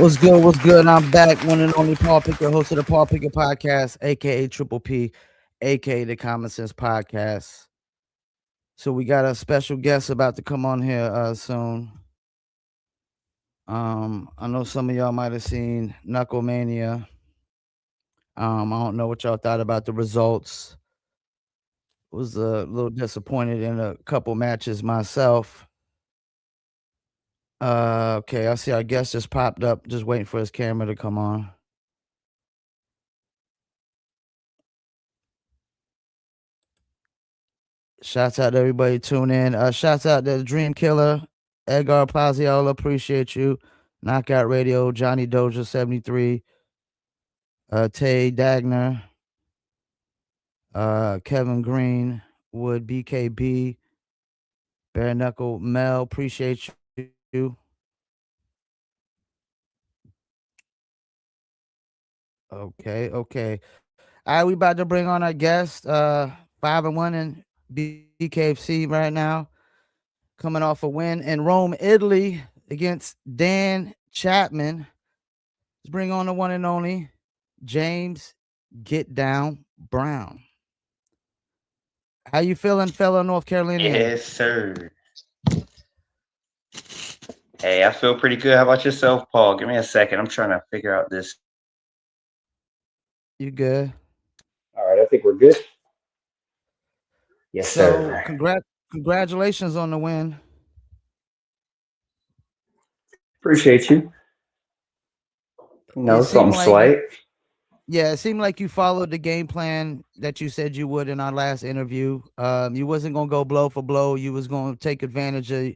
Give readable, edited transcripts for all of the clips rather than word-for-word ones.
What's good? What's good? I'm back, one and only Paul Pickett, host of the Paul Pickett Podcast, aka Triple P, aka the Common Sense Podcast. So we got a special guest about to come on here soon. I know some of y'all might have seen Knucklemania. I don't know what y'all thought about the results. Was a little disappointed in a couple matches myself. Okay, I see our guest just popped up, just waiting for his camera to come on. Shouts out to everybody tune in. Shouts out to the Dream Killer, Edgar Paziola, appreciate you. Knockout Radio, Johnny Doja 73, Tay Dagner, Kevin Green, Wood BKB, Bare Knuckle Mel, appreciate you. Okay. All right, we about to bring on our guest, 5-1 in BKFC right now, coming off a win in Rome, Italy against Dan Chapman. Let's bring on the one and only James Get Down Brown. How you feeling, fellow North Carolinian? Yes, sir. Hey, I feel pretty good. How about yourself, Paul? Give me a second. I'm trying to figure out this. You good? All right, I think we're good. Yes, So, sir. congratulations on the win. Appreciate you. It Something seemed like slight. it seemed like you followed the game plan that you said you would in our last interview. You wasn't gonna go blow for blow. You was gonna take advantage of,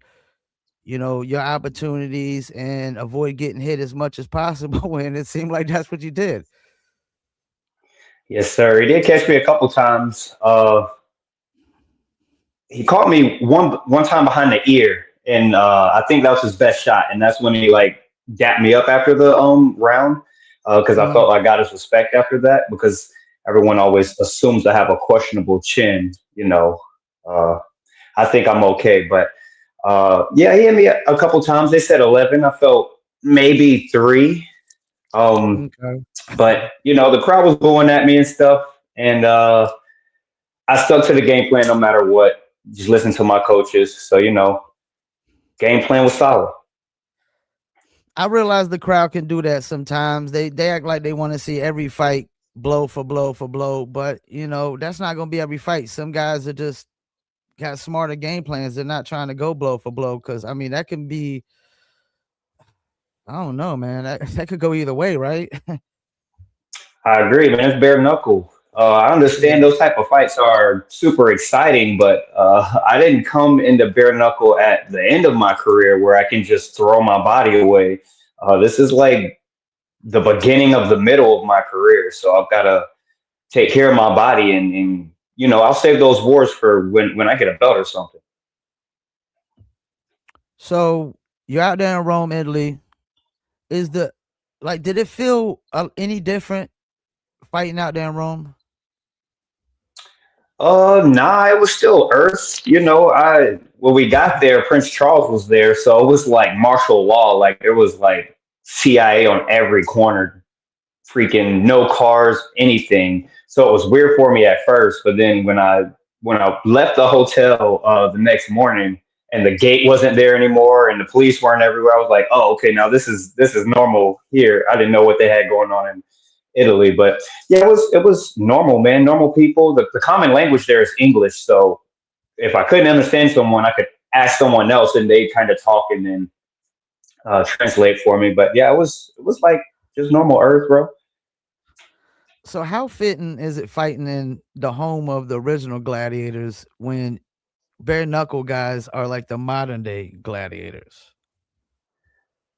your opportunities and avoid getting hit as much as possible. And it seemed like that's what you did. Yes, sir. He did catch me a couple times. He caught me one time behind the ear, and I think that was his best shot. And that's when he like dapped me up after the round, because I felt I got his respect after that. Because everyone always assumes I have a questionable chin. I think I'm okay, but yeah, he hit me a couple times. They said 11. I felt maybe 3. Okay. But the crowd was booing at me and stuff, and I stuck to the game plan no matter what. Just listen to my coaches. So game plan was solid. I realize the crowd can do that sometimes. They act like they want to see every fight blow for blow for blow, but that's not gonna be every fight. Some guys are just got smarter game plans. They're not trying to go blow for blow because that can be. I don't know, man. That could go either way, right? I agree, man. It's bare knuckle. I understand those type of fights are super exciting, but I didn't come into bare knuckle at the end of my career where I can just throw my body away. This is like the beginning of the middle of my career, so I've got to take care of my body, and I'll save those wars for when I get a belt or something. So you're out there in Rome, Italy. Did it feel any different fighting out there in Rome? Nah, it was still Earth. When we got there, Prince Charles was there, so it was like martial law. Like there was like CIA on every corner, freaking no cars, anything. So it was weird for me at first, but then when I left the hotel the next morning and the gate wasn't there anymore and the police weren't everywhere, I was like, oh, okay, now this is normal here. I didn't know what they had going on in Italy, but yeah, it was normal, man. Normal people. The common language there is English, so if I couldn't understand someone, I could ask someone else, and they kind of talk and then translate for me. But yeah, it was like just normal Earth, bro. So how fitting is it fighting in the home of the original gladiators when bare knuckle guys are like the modern day gladiators?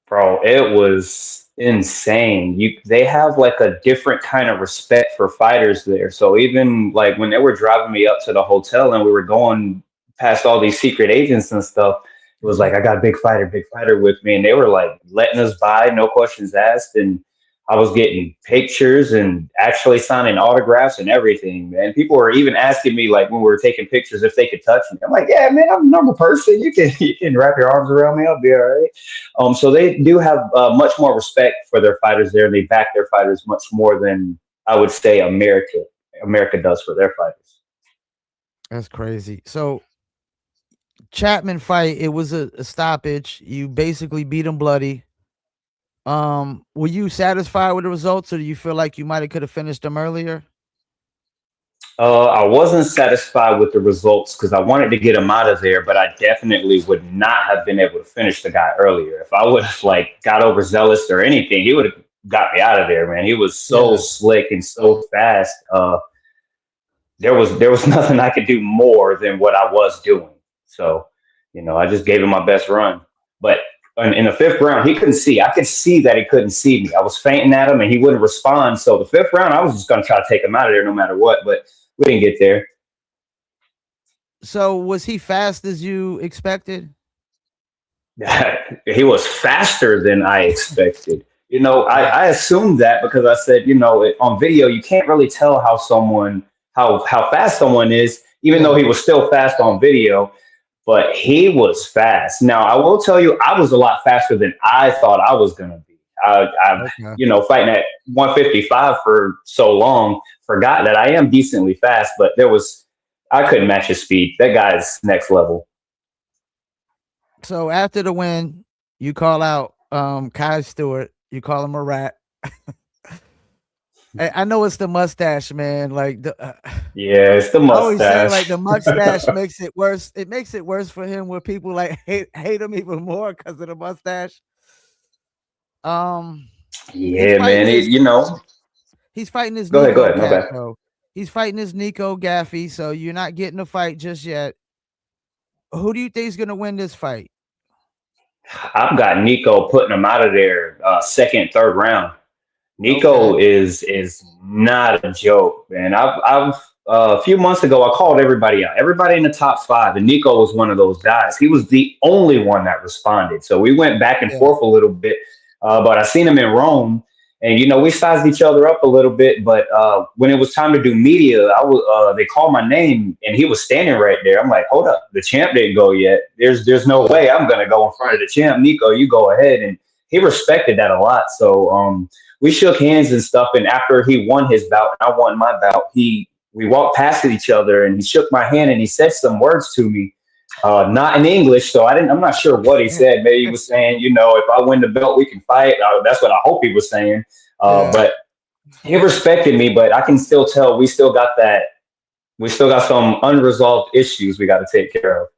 Bro, it was insane. They have like a different kind of respect for fighters there. So even like when they were driving me up to the hotel and we were going past all these secret agents and stuff, it was like I got big fighter with me, and they were like letting us by, no questions asked. And I was getting pictures and actually signing autographs and everything, man. People were even asking me like when we were taking pictures if they could touch me. I'm like, yeah, man, I'm a normal person. You can wrap your arms around me. I'll be all right. So they do have much more respect for their fighters there, and they back their fighters much more than I would say America does for their fighters. That's crazy. So Chapman fight, it was a stoppage. You basically beat him bloody. Were you satisfied with the results, or do you feel like you might have could have finished them earlier? I wasn't satisfied with the results because I wanted to get him out of there, but I definitely would not have been able to finish the guy earlier. If I would have like got overzealous or anything, he would have got me out of there, man. He was so Yeah. slick and so fast. There was nothing I could do more than what I was doing. So, I just gave him my best run. But in the fifth round, he couldn't see. I could see that he couldn't see me. I was fainting at him and he wouldn't respond. So the fifth round, I was just gonna try to take him out of there no matter what. But we didn't get there. So was he fast as you expected? He was faster than I expected. I assumed that because I said, on video you can't really tell how fast someone is, even though he was still fast on video. But he was fast. Now I will tell you, I was a lot faster than I thought I was gonna be. I've fighting at 155 for so long, forgot that I am decently fast, but I couldn't match his speed. That guy's next level. So after the win, you call out Kai Stewart. You call him a rat. I know it's the mustache, man. Like yeah, it's the mustache. I always say like the mustache makes it worse. It makes it worse for him where people like hate him even more because of the mustache. Yeah, man. He's fighting his Go Nico ahead. My bad. Gaffey. He's fighting his Nico Gaffey, so you're not getting a fight just yet. Who do you think is gonna win this fight? I've got Nico putting him out of there second, third round. Nico is not a joke, man. I've a few months ago I called everybody out, everybody in the top 5, and Nico was one of those guys. He was the only one that responded. So we went back and forth a little bit, but I seen him in Rome, and we sized each other up a little bit. But when it was time to do media, they called my name, and he was standing right there. I'm like, hold up, the champ didn't go yet. There's no way I'm gonna go in front of the champ. Nico, you go ahead, and he respected that a lot. So we shook hands and stuff. And after he won his bout and I won my bout, we walked past each other and he shook my hand and he said some words to me, not in English. So I'm not sure what he said. Maybe he was saying, if I win the belt, we can fight. That's what I hope he was saying. But he respected me, but I can still tell we still got some unresolved issues we got to take care of.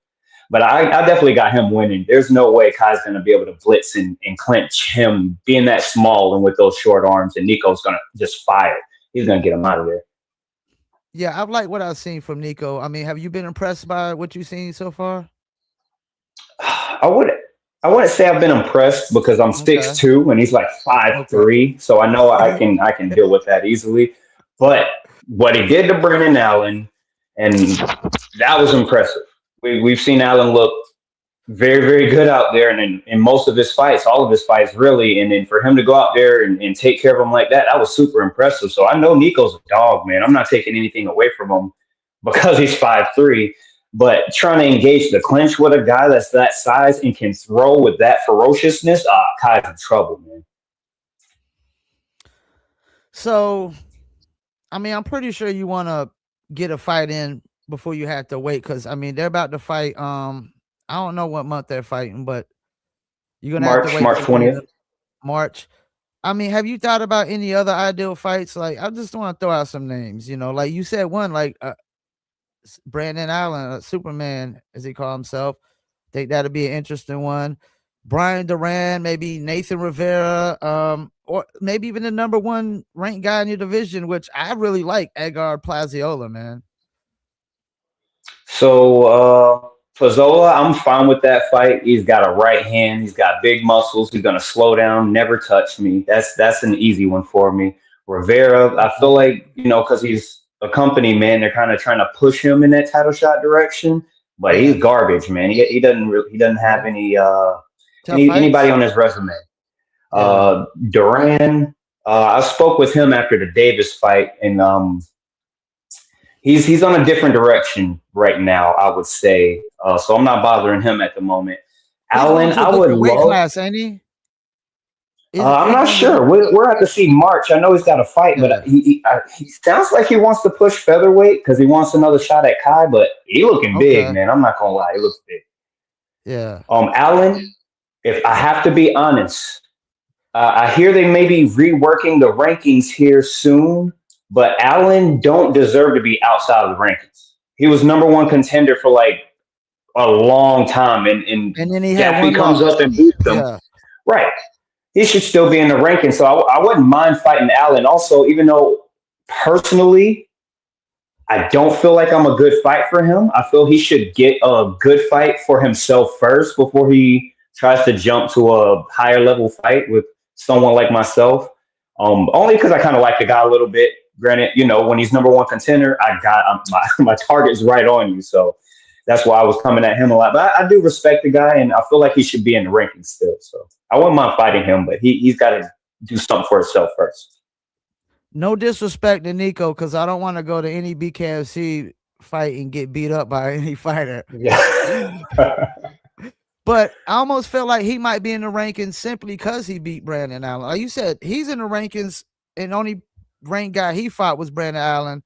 But I definitely got him winning. There's no way Kai's going to be able to blitz and clinch him being that small and with those short arms. And Nico's going to just fire. He's going to get him out of there. Yeah, I've liked what I've seen from Nico. I mean, have you been impressed by what you've seen so far? I wouldn't say I've been impressed because I'm 6'2" and he's like 5'3", so I know I can deal with that easily. But what he did to Brendan Allen, and that was impressive. We've seen Allen look very, very good out there, and in most of his fights, all of his fights, really. And then for him to go out there and take care of him like that was super impressive. So I know Nico's a dog, man. I'm not taking anything away from him because he's 5'3", but trying to engage the clinch with a guy that's that size and can throw with that ferociousness, Kai's in trouble, man. So, I mean, I'm pretty sure you want to get a fight in before you have to wait, because I mean they're about to fight. I don't know what month they're fighting, but you're gonna have to wait March 20th. March. I mean, have you thought about any other ideal fights? Like, I just want to throw out some names. Like you said, one like Brandon Allen, Superman, as he called himself. I think that'd be an interesting one. Brian Duran, maybe Nathan Rivera, or maybe even the number 1 ranked guy in your division, which I really like, Edgar Plaziola, man. So Plaziola, I'm fine with that fight. He's got a right hand. He's got big muscles. He's going to slow down, never touch me. That's an easy one for me. Rivera, I feel like, because he's a company man, they're kind of trying to push him in that title shot direction, but he's garbage, man. He doesn't have anybody on his resume. Duran, I spoke with him after the Davis fight, and he's on a different direction right now, I would say. So I'm not bothering him at the moment. He's going Allen, to a I would different weight love. class, ain't he? I'm He not going to sure. We're at to see March. I know he's got a fight, but yeah, he sounds like he wants to push featherweight because he wants another shot at Kai. But he looking big, okay, man. I'm not gonna lie, he looks big. yeah. Allen, if I have to be honest, I hear they may be reworking the rankings here soon, but Allen don't deserve to be outside of the rankings. He was number one contender for like a long time, and And then he had Gaffney one comes loss. up and beats him. Yeah, Right. He should still be in the ranking. So I wouldn't mind fighting Allen. Also, even though personally, I don't feel like I'm a good fight for him. I feel he should get a good fight for himself first before he tries to jump to a higher level fight with someone like myself. Only because I kind of like the guy a little bit. Granted, when he's number one contender, my target's right on you. So that's why I was coming at him a lot. But I do respect the guy, and I feel like he should be in the rankings still. So I wouldn't mind fighting him, but he's got to do something for himself first. no disrespect to Nico, because I don't want to go to any BKFC fight and get beat up by any fighter. Yeah. But I almost feel like he might be in the rankings simply because he beat Brandon Allen. Like you said, he's in the rankings, and only ranked guy he fought was Brandon Allen.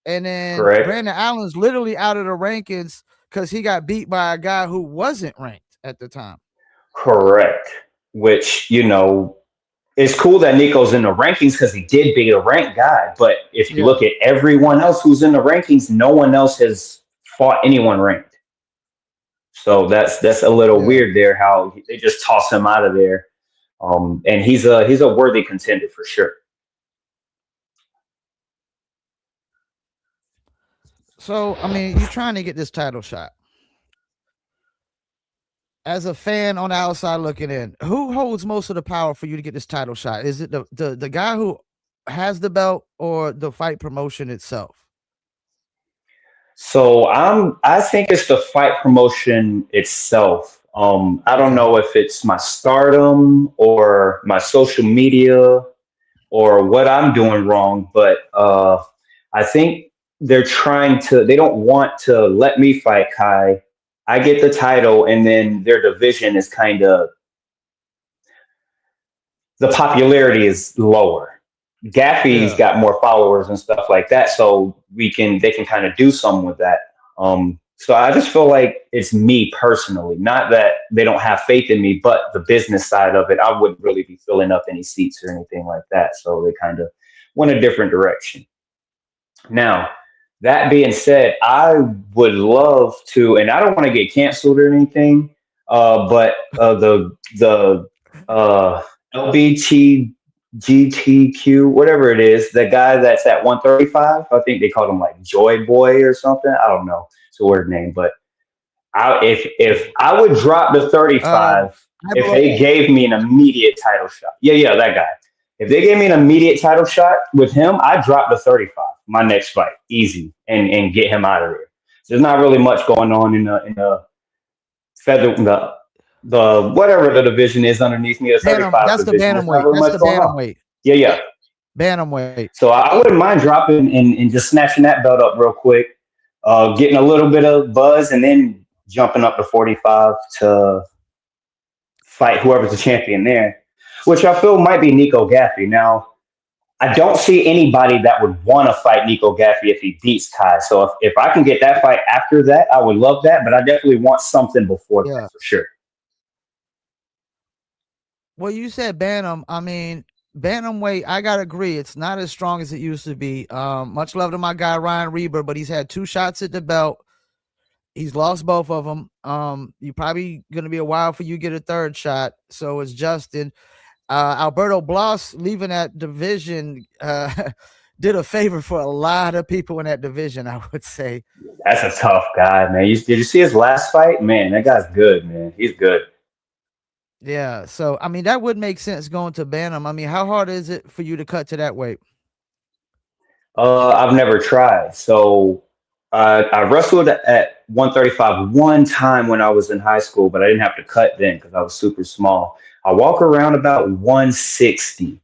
And then Correct. Brandon Allen's literally out of the rankings because he got beat by a guy who wasn't ranked at the time. Correct. Which, it's cool that Nico's in the rankings because he did beat a ranked guy. But if you Yeah. look at everyone else who's in the rankings, no one else has fought anyone ranked. So that's a little Yeah. weird there how they just toss him out of there. And he's a worthy contender for sure. So, I mean, you're trying to get this title shot. As a fan on the outside looking in, who holds most of the power for you to get this title shot? Is it the guy who has the belt or the fight promotion itself? So I think it's the fight promotion itself. I don't Okay. know if it's my stardom or my social media or what I'm doing wrong, but I think they don't want to let me fight Kai. I get the title, and then their division is kind of, the popularity is lower. Gaffey's Yeah. got more followers and stuff like that, so they can kind of do something with that. So I just feel like it's me personally, not that they don't have faith in me, but the business side of it, I wouldn't really be filling up any seats or anything like that. So they kind of went a different direction. Now, that being said, I would love to, and I don't want to get canceled or anything, but the LBGTQ, whatever it is, the guy that's at 135, I think they called him like Joy Boy or something. I don't know. It's a weird name, but if I would drop the 35, if they gave me an immediate title shot. Yeah, that guy. If they gave me an immediate title shot with him, I'd drop the 35, my next fight, easy, and get him out of there. There's not really much going on in the feather the whatever the division is underneath me, the 35 That's the division. There's not bantamweight. really That's much the going on. bantamweight. Yeah. Bantamweight. So I wouldn't mind dropping and just snatching that belt up real quick, getting a little bit of buzz, and then jumping up to 45 to fight whoever's the champion there, which I feel might be Nico Gaffey. Now, I don't see anybody that would want to fight Nico Gaffey if he beats Kai. So if I can get that fight after that, I would love that, but I definitely want something before that for sure. Well, you said Bantam. I mean, bantamweight, I gotta agree, it's not as strong as it used to be. Much love to my guy Ryan Reber, but he's had 2 shots at the belt. He's lost both of them. You probably gonna be a while for you to get a 3rd shot. So it's Justin. Alberto Blas leaving that division did a favor for a lot of people in that division, I would say. That's a tough guy, man. Did you see his last fight? Man, that guy's good, man. He's good. Yeah, so I mean that would make sense going to Bantam. I mean, how hard is it for you to cut to that weight? I've never tried. So I wrestled at 135 one time when I was in high school, but I didn't have to cut then because I was super small. I walk around about 160.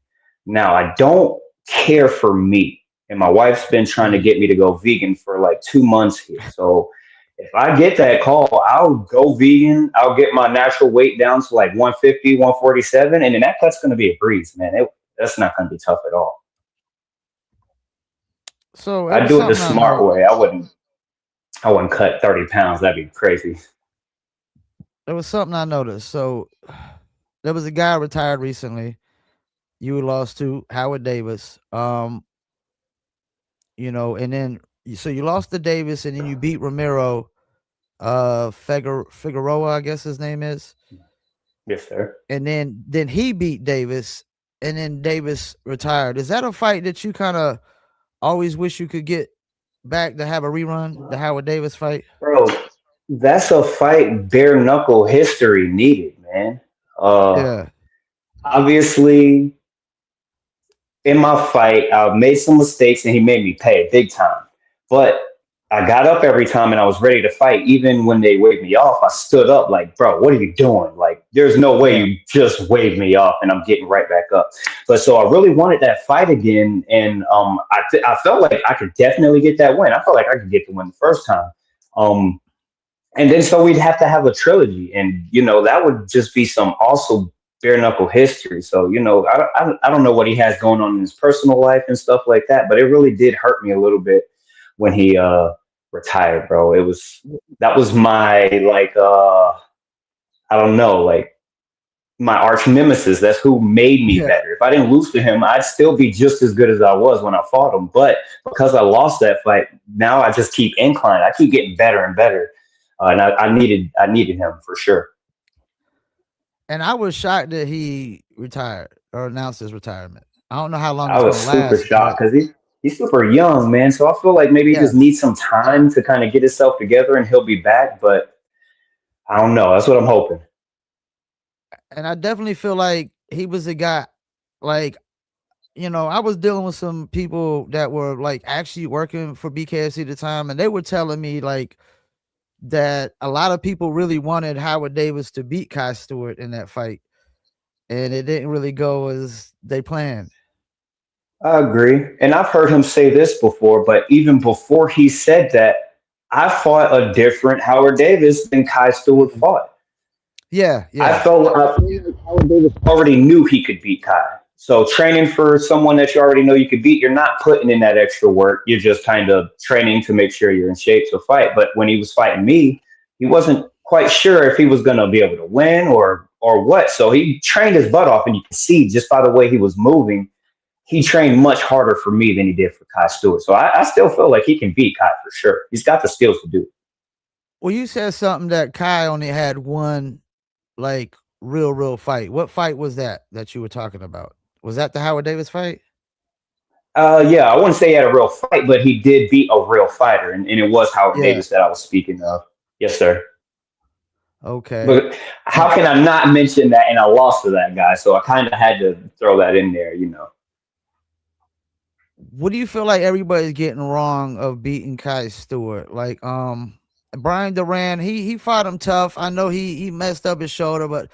Now, I don't care for meat, and my wife's been trying to Mhm. get me to go vegan for like 2 months here. So if I get that call, I'll go vegan. I'll get my natural weight down to like 150, 147, and then that cut's going to be a breeze, man. That's not going to be tough at all. So it I'd was do it the something I smart know. way. I wouldn't cut 30 pounds. That'd be crazy. It was something I noticed. So there was a guy retired recently. You lost to Howard Davis. And then so you lost to Davis, and then you beat Ramiro, Figueroa, I guess his name is, Yes, sir. and then he beat Davis, and then Davis retired. Is that a fight that you kind of always wish you could get back to have a rerun, the Howard Davis fight? Bro, that's a fight bare knuckle history needed, man. Uh, Yeah, Obviously, in my fight, I made some mistakes and he made me pay big time. But I got up every time and I was ready to fight. Even when they waved me off, I stood up like, bro, what are you doing? Like, there's no way yeah. you just waved me off and I'm getting right back up. But so I really wanted that fight again. And I felt like I could definitely get that win. I felt like I could get the win the first time. Um, and then so we'd have to have a trilogy, and that would just be some awesome bare knuckle history. So I don't know what he has going on in his personal life and stuff like that, but it really did hurt me a little bit when he retired, bro. That was my like I don't know, like my arch nemesis. That's who made me Yeah. better. If I didn't lose to him, I'd still be just as good as I was when I fought him. But because I lost that fight, now I just keep incline. I keep getting better and better. And I needed him for sure. And I was shocked that he retired or announced his retirement. I don't know how long I it's was gonna super last, shocked but because he's super young, man. So I feel like maybe he yeah. just needs some time to kind of get himself together and he'll be back. But I don't know. That's what I'm hoping. And I definitely feel like he was a guy, like, I was dealing with some people that were like actually working for BKFC at the time, and they were telling me like that a lot of people really wanted Howard Davis to beat Kai Stewart in that fight, and it didn't really go as they planned. I agree. And I've heard him say this before, but even before he said that, I fought a different Howard Davis than Kai Stewart Mhm. fought. Yeah, I yeah, felt like Howard Davis already knew he could beat Kai. So training for someone that you already know you could beat, you're not putting in that extra work. You're just kind of training to make sure you're in shape to fight. But when he was fighting me, he wasn't quite sure if he was going to be able to win or what. So he trained his butt off, and you can see just by the way he was moving, he trained much harder for me than he did for Kai Stewart. So I still feel like he can beat Kai for sure. He's got the skills to do it. well, you said something that Kai only had one like real fight. What fight was that you were talking about? Was that the Howard Davis fight? Yeah, I wouldn't say he had a real fight, but he did beat a real fighter, and it was Howard Yeah. Davis that I was speaking of. Yes, sir. Okay. But how can And I not mention that? And I lost to that guy, so I kind of had to throw that in there. what do you feel like everybody's getting wrong of beating Kai Stewart? Like, Brian Duran, he fought him tough. I know he messed up his shoulder, but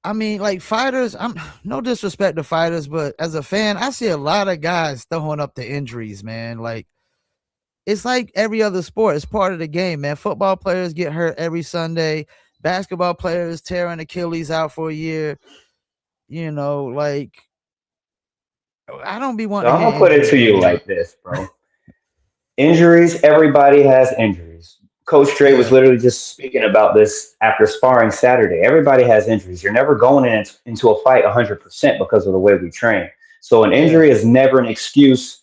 I mean, like fighters, I'm no disrespect to fighters, but as a fan, I see a lot of guys throwing up the injuries, man. Like it's like every other sport. It's part of the game, man. Football players get hurt every Sunday. Basketball players tearing Achilles out for a year. Like I don't be So wanting to I'm hear gonna put it injuries to no you more. like this, bro. Injuries, everybody has injuries. Coach Dre was Yeah, literally just speaking about this after sparring Saturday. Everybody has injuries. You're never going into a fight 100% because of the way we train. So an yeah, injury is never an excuse,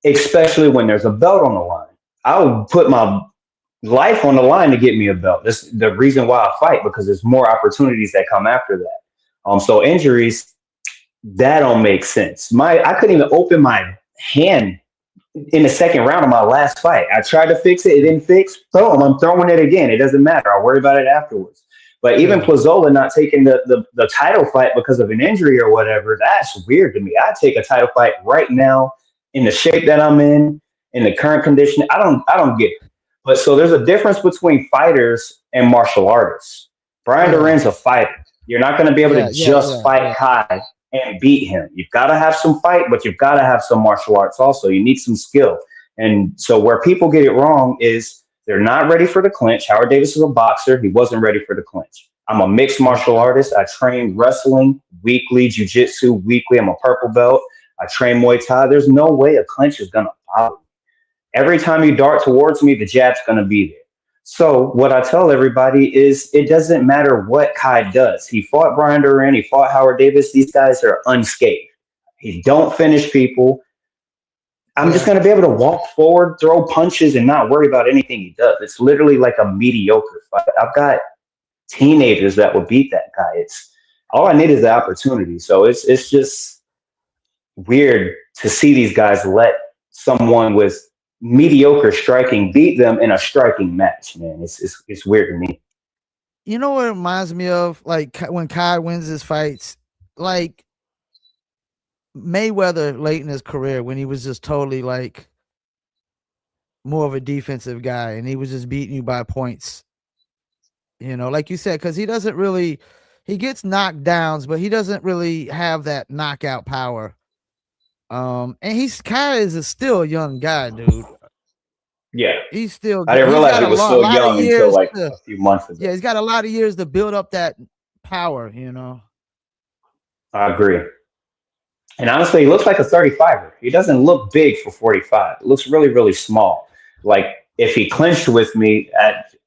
especially when there's a belt on the line. I would put my life on the line to get me a belt. This is the reason why I fight, because there's more opportunities that come after that. So injuries, that don't make sense. I couldn't even open my hand in the second round of my last fight. I tried to fix it, it didn't fix. Boom, I'm throwing it again. It doesn't matter. I'll worry about it afterwards. But even yeah. Plazola not taking the title fight because of an injury or whatever, that's weird to me. I'd take a title fight right now in the shape that I'm in the current condition. I don't get it. But so there's a difference between fighters and martial artists. Brian Yeah, Duran's a fighter. You're not going to be able yeah, to yeah, just yeah, fight yeah. Kai can't beat him. You've got to have some fight, but you've got to have some martial arts also. You need some skill. And so where people get it wrong is they're not ready for the clinch. Howard Davis is a boxer. He wasn't ready for the clinch. I'm a mixed martial artist. I train wrestling weekly, jujitsu weekly. I'm a purple belt. I train Muay Thai. There's no way a clinch is going to bother me. Every time you dart towards me, the jab's going to be there. So what I tell everybody is it doesn't matter what Kai does. He fought Brian Duran. He fought Howard Davis. These guys are unscathed. He don't finish people. I'm just going to be able to walk forward, throw punches, and not worry about anything he does. It's literally like a mediocre fight. I've got teenagers that will beat that guy. It's all I need is the opportunity. So it's just weird to see these guys let someone with mediocre striking beat them in a striking match, man. It's weird to me. You know what it reminds me of? Like when Kai wins his fights, like Mayweather late in his career when he was just totally like more of a defensive guy and he was just beating you by points. You know, like you said, because he doesn't really, he gets knocked downs, but he doesn't really have that knockout power. And Kai is still a young guy, dude. Yeah, he's still. I didn't realize he was so young until like a few months ago. Yeah, he's got a lot of years to build up that power. You know. I agree. And honestly, he looks like a 35er. He doesn't look big for 45. It looks really, really small. Like if he clinched with me,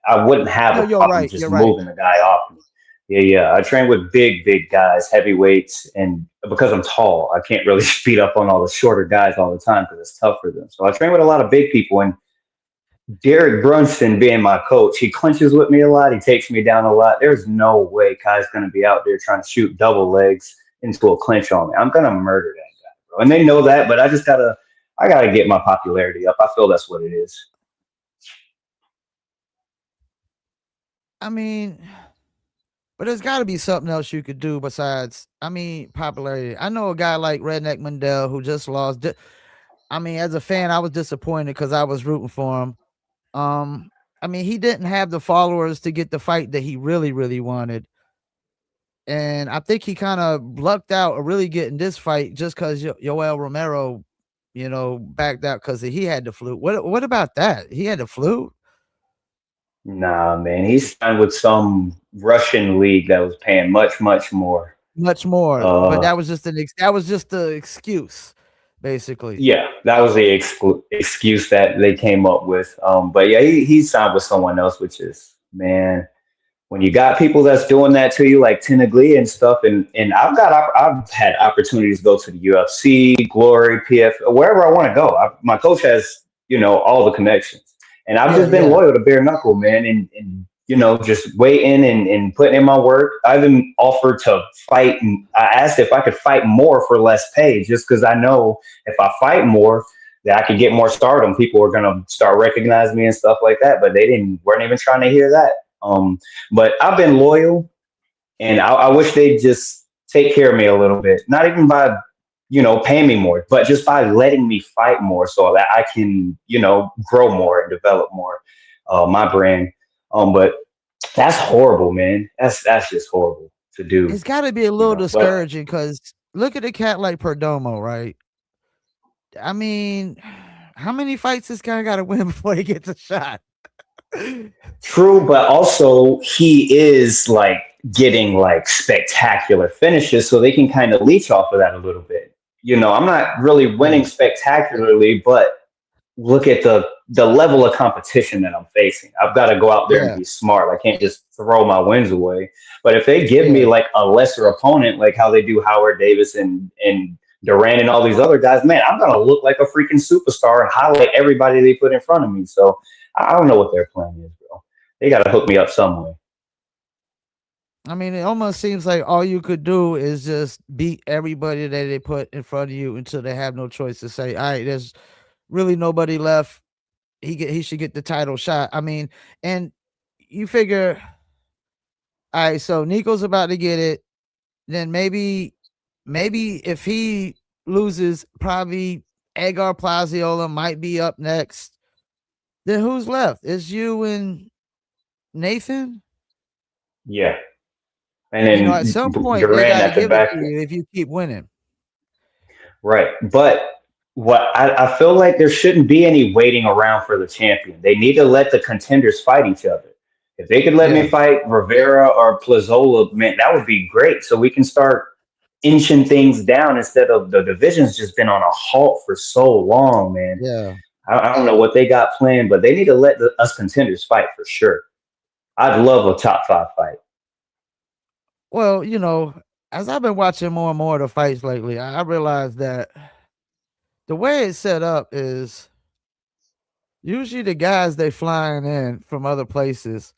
I wouldn't have a problem just moving the guy off me. Yeah. I train with big guys, heavyweights, and because I'm tall, I can't really beat up on all the shorter guys all the time because it's tough for them. So I train with a lot of big people, and Derek Brunson being my coach, he clinches with me a lot. He takes me down a lot. There's no way Kai's going to be out there trying to shoot double legs into a clinch on me. I'm going to murder that guy, bro. And they know that, but I gotta get my popularity up. I feel that's what it is. I mean, but there's got to be something else you could do besides, popularity. I know a guy like Redneck Mandel who just lost. As a fan, I was disappointed because I was rooting for him. He didn't have the followers to get the fight that he really, really wanted. And I think he kind of lucked out of really getting this fight just because Yoel Romero, backed out because he had the flu. What about that? He had the flu? Nah, man. He signed with some Russian league that was paying much, much more. Much more. But that was just the excuse, basically. Yeah, that was the excuse that they came up with. But yeah, he signed with someone else, which is, man, when you got people that's doing that to you, like Tenaglia and stuff, and I've had opportunities to go to the UFC, Glory, PF, wherever I want to go. My coach has, all the connections. And I've just been loyal to bare knuckle, man, and just waiting and putting in my work. I even offered to fight, and I asked if I could fight more for less pay, just because I know if I fight more, that I could get more stardom. People are gonna start recognizing me and stuff like that. But they weren't even trying to hear that. But I've been loyal, and I wish they'd just take care of me a little bit. Not even by paying me more, but just by letting me fight more so that I can, grow more and develop more, my brand. But that's horrible, man. That's just horrible to do. It's got to be a little discouraging because look at a cat like Perdomo, right? How many fights this guy got to win before he gets a shot? True, but also he is like getting like spectacular finishes, so they can kind of leech off of that a little bit. I'm not really winning spectacularly, but look at the level of competition that I'm facing. I've got to go out there and be smart. I can't just throw my wins away. But if they give me like a lesser opponent, like how they do Howard Davis and Duran and all these other guys, man, I'm going to look like a freaking superstar and highlight everybody they put in front of me. So I don't know what their plan is, bro. They got to hook me up some way. It almost seems like all you could do is just beat everybody that they put in front of you until they have no choice to say, all right, there's really nobody left. He should get the title shot. And you figure, all right, so Nico's about to get it. Then maybe if he loses, probably Edgar Plaziola might be up next. Then who's left? It's you and Nathan? Yeah. And At then some point they Duran got to at the give it back. to you if you keep winning. Right. But I feel like there shouldn't be any waiting around for the champion. They need to let the contenders fight each other. If they could let me Yeah, fight Rivera or Plazola, man, that would be great. So we can start inching things down instead of the division's just been on a halt for so long, man. yeah. I don't know what they got planned, but they need to let us contenders fight for sure. I'd love a top five fight. Well, as I've been watching more and more of the fights lately, I realized that the way it's set up is usually the guys they flying in from other places,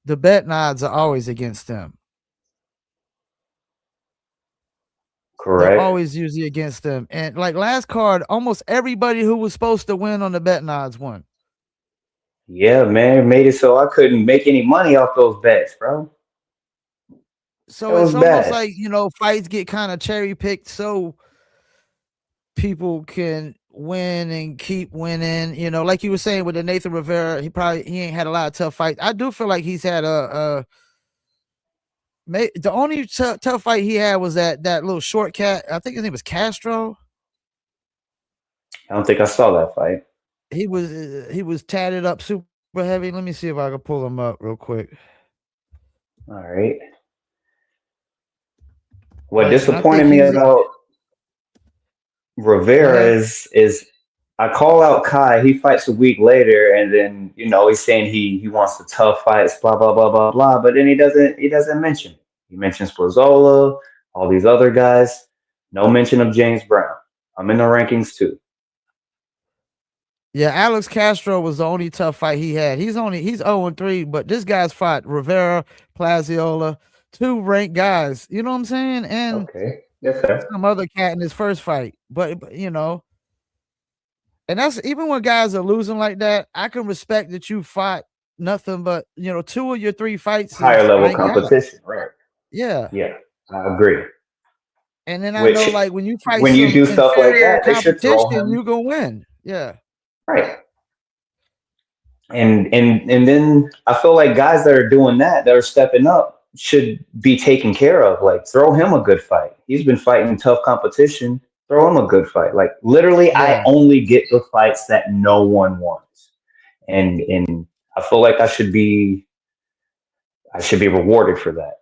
the betting odds are always against them. They're Correct. always usually against them. And like last card, almost everybody who was supposed to win on the betting odds won. Yeah, man, it made it so I couldn't make any money off those bets, bro. That So it's was almost bad. like, fights get kind of cherry picked so people can win and keep winning. Like you were saying with the Nathan Rivera, he ain't had a lot of tough fights. I do feel like he's had the only tough fight he had was that little short cat. I think his name was Castro. I don't think I saw that fight. He was tatted up super heavy. Let me see if I can pull him up real quick. All right. What And I disappointed think me he's about go Rivera ahead. is I call out Kai, he fights a week later, and then he's saying he wants the tough fights, blah blah blah blah blah, but then he doesn't mention. He mentions Plazola, all these other guys. No mention of James Brown. I'm in the rankings too. Yeah, Alex Castro was the only tough fight he had. He's 0-3, but this guy's fought Rivera, Plaziola, two ranked guys. You know what I'm saying? And Okay. Yes, sir. some other cat in his first fight. But and that's even when guys are losing like that, I can respect that you fought nothing but two of your three fights Higher is level ranked guys. competition, right? Yeah. Yeah, I agree. And then I know Which like when you fight when you some do stuff like inferior that, they should throw competition, him you gonna win. Yeah. right. And then I feel like guys that are doing that are stepping up should be taken care of. Like throw him a good fight. He's been fighting tough competition. Throw him a good fight. Like literally, I Yeah. only get the fights that no one wants, and I feel like I should be rewarded for that.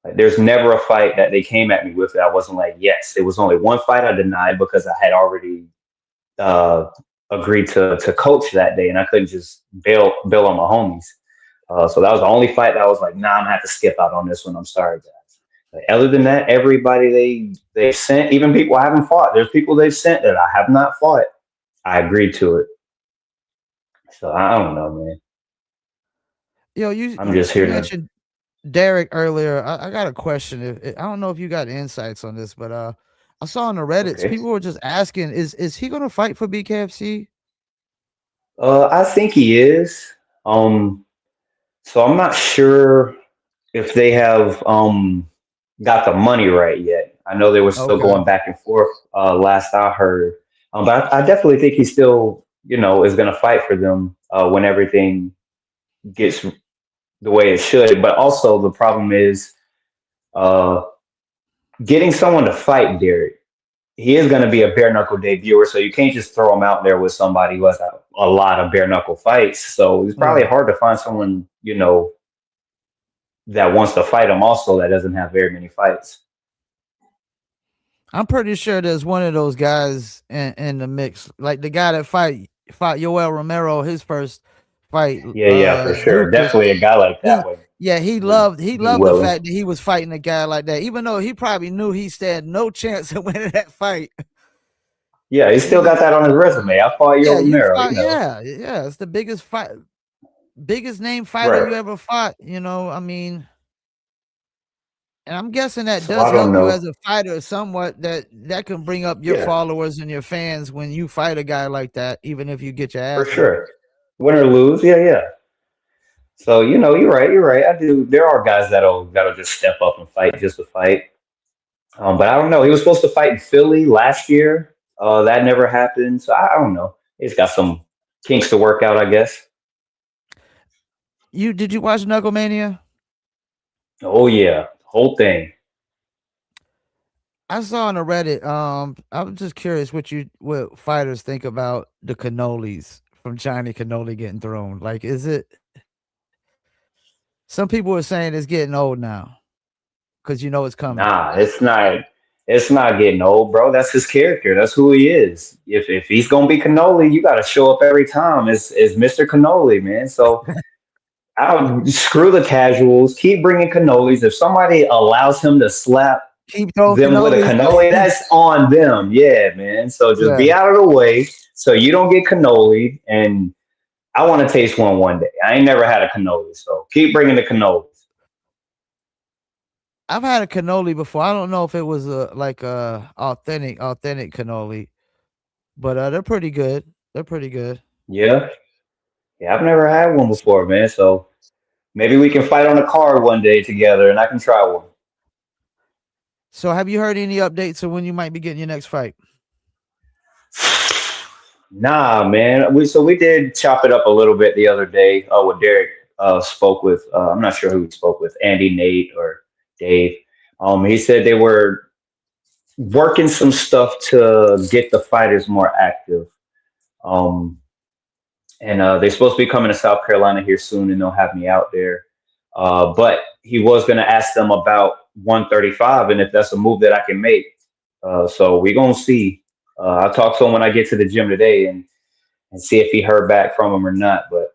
Like, there's never a fight that they came at me with that I wasn't like, yes. It was only one fight I denied because I had already uh, agreed to coach that day, and I couldn't just bail on my homies. So that was the only fight that I was like, nah, I'm gonna have to skip out on this one. I'm sorry, guys. Like, other than that, everybody they sent, even people I haven't fought. There's people they've sent that I have not fought. I agreed to it. So I don't know, man. You I'm just you here to. mentioned Derek earlier. I got a question. I don't know if you got insights on this, but I saw on the Reddits Okay. people were just asking, is he gonna fight for BKFC? I think he is. Um, so I'm not sure if they have got the money right yet. I know they were still Okay. going back and forth last I heard, but I definitely think he still is going to fight for them when everything gets the way it should. But also the problem is uh, getting someone to fight Derek. He is going to be a bare knuckle debuter, so you can't just throw him out there with somebody who has a lot of bare knuckle fights. So it's probably Yeah. hard to find someone that wants to fight him also that doesn't have very many fights. I'm pretty sure there's one of those guys in the mix. Like the guy that fought Yoel Romero, his first fight, Yeah, yeah, for sure. Lucas. Definitely a guy like that He would yeah, he would loved he be loved the willing. fact that he was fighting a guy like that, even though he probably knew he stood no chance of winning that fight. Yeah, he still He got that on his resume. I fought Yo Yeah, you Romero, fought yeah, it's the biggest name fighter Right. you ever fought, I mean, and I'm guessing that So does I don't help you know. as a fighter somewhat, that can bring up your Yeah, followers and your fans when you fight a guy like that, even if you get your for ass whooped. sure. Win or lose, yeah, yeah. So you're right. You're right. I do. There are guys that'll just step up and fight just to fight. But I don't know. He was supposed to fight in Philly last year. That never happened. So I don't know. He's got some kinks to work out, I guess. Did you watch Knucklemania? Oh yeah, Whole thing. I saw on the Reddit. I'm just curious what fighters think about the cannolis from Johnny Cannoli getting thrown. Like, is it? Some people are saying it's getting old now because you know it's coming. Nah, it's not. It's not getting old, bro. That's his character. That's who he is. If he's gonna be Cannoli, you got to show up every time as Mr. Cannoli, man. So I'll screw the casuals. Keep bringing cannolis. If somebody allows him to slap Keep throwing them with a cannolis. cannoli, that's on them. Yeah, man. So just Yeah. be out of the way so you don't get cannoli. And I want to taste one day. I ain't never had a cannoli, so keep bringing the cannolis. I've had a cannoli before. I don't know if it was a authentic cannoli, but they're pretty good. They're pretty good. Yeah, yeah. I've never had one before, man. So maybe we can fight on a card one day together, and I can try one. So, have you heard any updates of when you might be getting your next fight? Nah, man. We did chop it up a little bit the other day. With Derek spoke with. I'm not sure who he spoke with. Andy, Nate, or Dave. He said they were working some stuff to get the fighters more active. Um, and they're supposed to be coming to South Carolina here soon, and they'll have me out there. But he was going to ask them about 135 and if that's a move that I can make. So we're gonna see. I'll talk to him when I get to the gym today and see if he heard back from him or not. But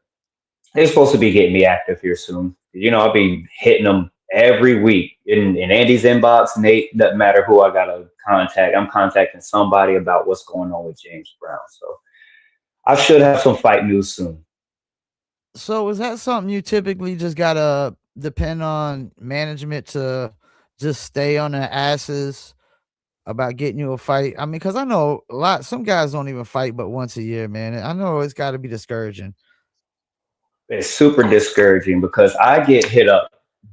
they're supposed to be getting me active here soon. You know, I'll be hitting them every week in Andy's inbox. Nate, doesn't matter who I gotta contact. I'm contacting somebody about what's going on with James Brown. So I should have some fight news soon. So, is that something you typically just gotta depend on management to just stay on their asses about getting you a fight? I mean, because I know some guys don't even fight but once a year, man. I know it's got to be discouraging. It's super discouraging because I get hit up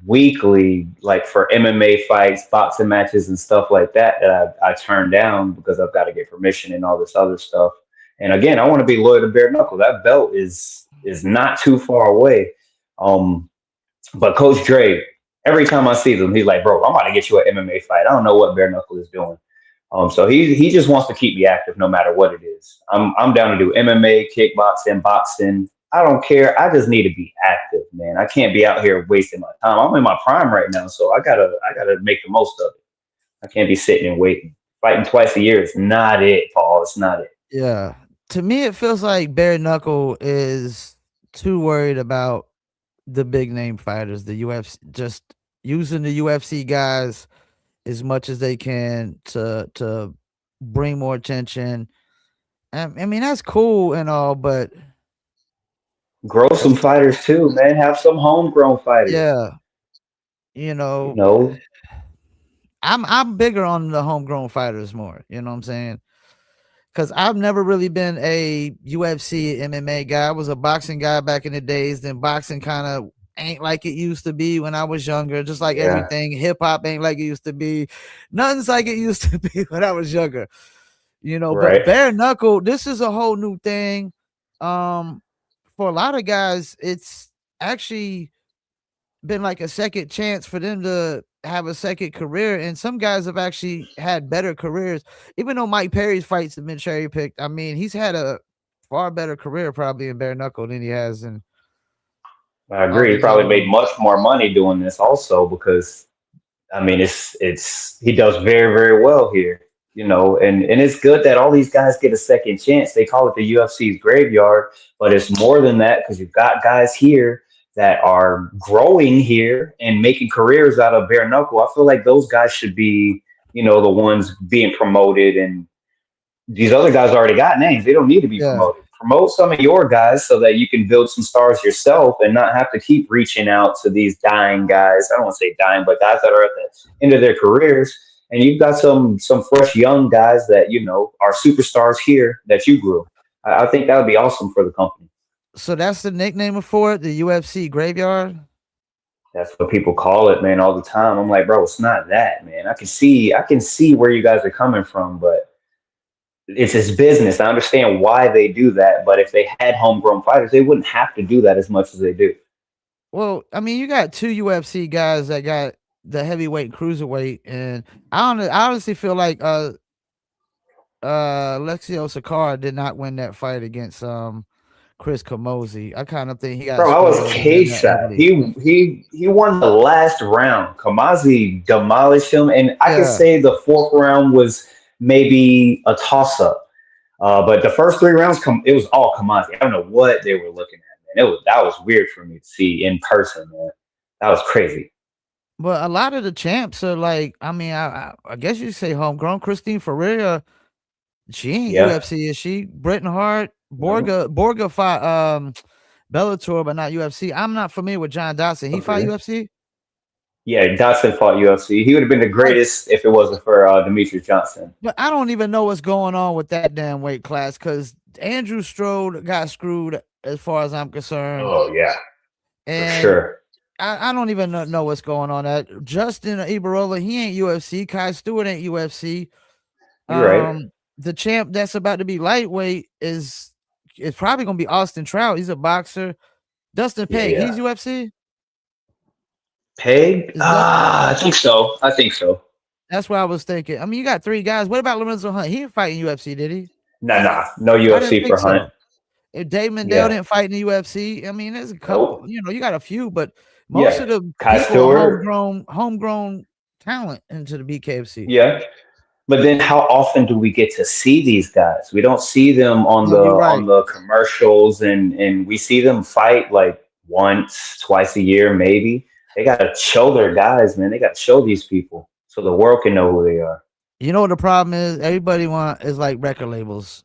weekly, like for MMA fights, boxing matches, and stuff like that, that I turn down because I've got to get permission and all this other stuff. And again, I want to be loyal to bare knuckle. That belt is not too far away. Um, but Coach Dre, every time I see them, he's like, "Bro, I'm about to get you an MMA fight." I don't know what bare knuckle is doing. So he just wants to keep me active no matter what it is. I'm down to do MMA, kickboxing, boxing. I don't care. I just need to be active, man. I can't be out here wasting my time. I'm in my prime right now, so I gotta make the most of it. I can't be sitting and waiting. Fighting twice a year is not it, Paul. It's not it. Yeah. To me, it feels like bare knuckle is too worried about the big name fighters, the UFC, just using the UFC guys as much as they can to bring more attention. I mean, that's cool and all, but Grow some fighters too, man. Have some homegrown fighters. yeah, you You know, know, I'm bigger on the homegrown fighters more. You know what I'm saying? Because I've never really been a UFC MMA guy. I was a boxing guy back in the days. Then boxing kind of ain't like it used to be when I was younger. Just like yeah, everything, hip hop ain't like it used to be. Nothing's like it used to be when I was younger. But right. bare knuckle, this is a whole new thing. Um, for a lot of guys, it's actually been like a second chance for them to have a second career. And some guys have actually had better careers, even though Mike Perry's fights have been cherry picked. I mean, he's had a far better career probably in bare knuckle than he has in I all agree. He these probably other made ones. much more money doing this also because I mean, it's he does very very well here, you know, and it's good that all these guys get a second chance. They call it the UFC's graveyard, but it's more than that because you've got guys here that are growing here and making careers out of bare knuckle. I feel like those guys should be, you know, the ones being promoted, and these other guys already got names. They don't need to be Yeah. promoted. Promote some of your guys so that you can build some stars yourself and not have to keep reaching out to these dying guys. I don't want to say dying, but guys that are at the end of their careers. And you've got some fresh young guys that, you know, are superstars here that you grew. I think that would be awesome for the company. So that's the nickname for it, the UFC graveyard. That's what people call it, man, all the time. I'm like, bro, it's not that, man. I can see where you guys are coming from, but it's his business. I understand why they do that, but if they had homegrown fighters, they wouldn't have to do that as much as they do. Well, I mean, you got two UFC guys that got the heavyweight cruiserweight, and I honestly feel like Alexio Sakara did not win that fight against Chris Camozzi. I kind of think he got Bro, I screwed was over there in that K-side. Italy. He won the last round. Kamazi demolished him, and I could Yeah, say the fourth round was maybe a toss-up. But the first three rounds, it was all Kamazi. I don't know what they were looking at, man. That was weird for me to see in person, man. That was crazy. but a lot of the champs are like, I mean, I guess you say homegrown. Christine Ferreira, she ain't Yeah. UFC, is she? Britain Hart, No. Borga fought Bellator, but not UFC. I'm not familiar with John Dodson. He fought Okay. UFC. Yeah, Dodson fought UFC. He would have been the Like, greatest if it wasn't for Demetrius Johnson. but I don't even know what's going on with that damn weight class because Andrew Strode got screwed as far as I'm concerned, Oh yeah, for and sure. I don't even know what's going on. That Justin Ibarola, he ain't UFC. Kai Stewart ain't UFC. You're right. The champ that's about to be lightweight is probably gonna be Austin Trout. He's a boxer. Dustin Yeah, Peg, he's yeah. UFC. Peg? Is Dustin? I think so. I think so. That's what I was thinking. I mean, you got three guys. What about Lorenzo Hunt? He didn't fight in UFC, did he? Nah, no I didn't UFC think for Hunt. so. If Dave Mendel Yeah. didn't fight in the UFC, I mean, there's a couple. Nope. You got a few, but most Yeah. of the Kai people are Stewart. homegrown talent into the BKFC. Yeah. But then how often do we get to see these guys? We don't see them on No, you're right. the commercials, and we see them fight like once, twice a year, maybe. They gotta show their guys, man. They gotta show these people so the world can know who they are. You know what the problem is? Everybody is like record labels.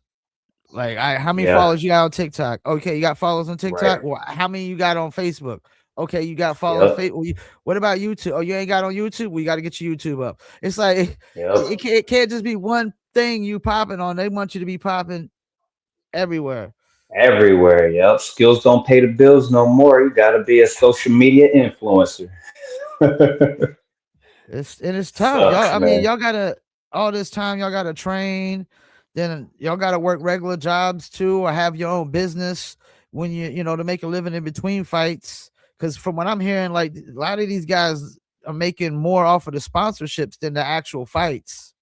Like, how many Yeah. followers you got on TikTok? Okay, you got followers on TikTok. Right. Well, how many you got on Facebook? Okay, you got followers. Yep. What about YouTube? Oh, you ain't got on YouTube. We got to get your YouTube up. It's like Yep. it can't just be one thing you popping on. They want you to be popping everywhere. Everywhere. Yep. Skills don't pay the bills no more. You gotta be a social media influencer. It's tough, y'all. Sucks, I mean, man. y'all gotta all this time. Y'all gotta train. Then y'all gotta work regular jobs too, or have your own business when to make a living in between fights. Because from what I'm hearing, like a lot of these guys are making more off of the sponsorships than the actual fights.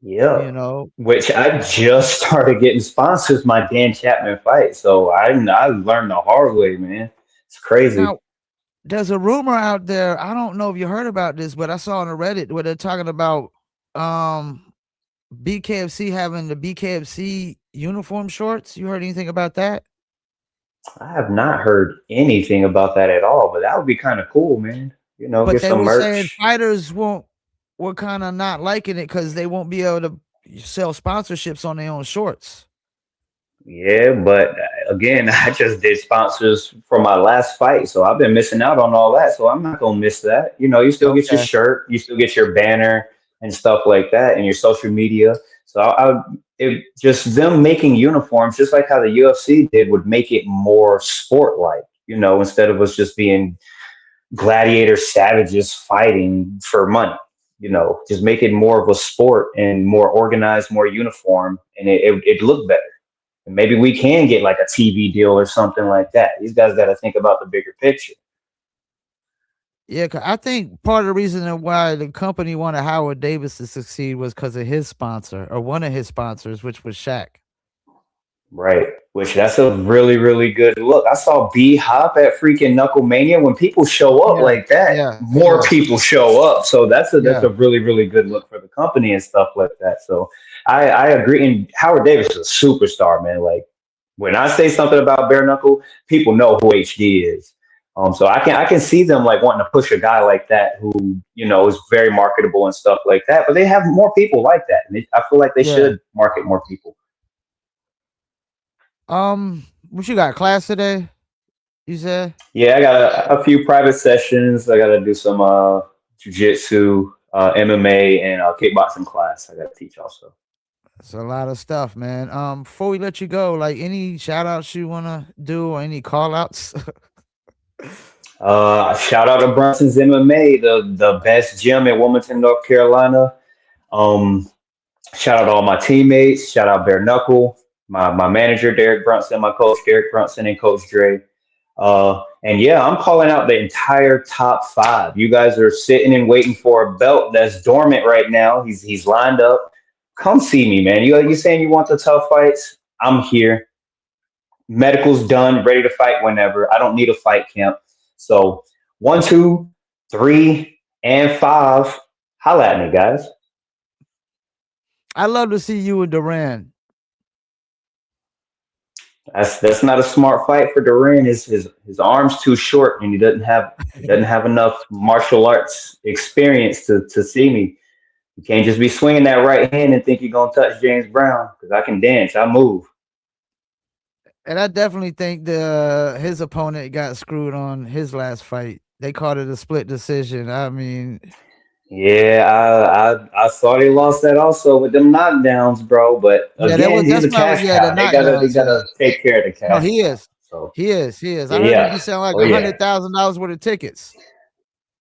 Yep. You know. Which I just started getting sponsors my Dan Chapman fight. So I learned the hard way, man. It's crazy. Now, there's a rumor out there. I don't know if you heard about this, but I saw on the Reddit where they're talking about BKFC having the BKFC uniform shorts. You heard anything about that? I have not heard anything about that at all, but that would be kind of cool, man. But Get they some were saying merch. fighters were kind of not liking it because they won't be able to sell sponsorships on their own shorts. Yeah, but again, I just did sponsors for my last fight, so I've been missing out on all that. So I'm not gonna miss that. You still get your Okay. shirt, you still get your banner and stuff like that, and your social media. So it just them making uniforms, just like how the UFC did, would make it more sport like. Instead of us just being gladiator savages fighting for money. Just make it more of a sport and more organized, more uniform, and it looked better. And maybe we can get like a TV deal or something like that. These guys got to think about the bigger picture. Yeah, 'cause I think part of the reason why the company wanted Howard Davis to succeed was because of his sponsor or one of his sponsors, which was Shaq. Right. Which that's a really, really good look. I saw B Hop at freaking Knucklemania. When people show up Yeah, like that, yeah, more yeah, people show up. So that's yeah. a really, really good look for the company and stuff like that. So I agree. And Howard Davis is a superstar, man. Like when I say something about bare knuckle, people know who HD is. So I can see them like wanting to push a guy like that who is very marketable and stuff like that. But they have more people like that, and I feel like they Yeah. should market more people. What you got? Class today? You said? Yeah, I got a few private sessions. I got to do some jujitsu, MMA, and kickboxing class. I got to teach also. It's a lot of stuff, man. Before we let you go, like any shout outs you wanna do or any call outs? Shout out to Brunson's MMA, the best gym in Wilmington, North Carolina. Um, Shout out to all my teammates. Shout out Bare Knuckle, my manager Derek Brunson, my coach Derek Brunson, and Coach Dre. And yeah, I'm calling out the entire top five. You guys are sitting and waiting for a belt that's dormant right now. He's lined up. Come see me, man. You saying you want the tough fights? I'm here. Medical's done, ready to fight whenever. I don't need a fight camp. So one, two, three, and five. Holla at me, guys. I love to see you and Duran. That's not a smart fight for Duran. His arm's too short, and he doesn't have enough martial arts experience to see me. You can't just be swinging that right hand and think you're gonna touch James Brown because I can dance, I move. And I definitely think his opponent got screwed on his last fight. They called it a split decision. I mean, Yeah, I saw they lost that also with them knockdowns, bro. But yeah, that again, was he's that's a why cash yeah, the cow. They knockdowns. Yeah. gotta take care of the No, cash he cow. is. So He is. I heard he be yeah, selling like oh yeah. $100,000 worth of tickets.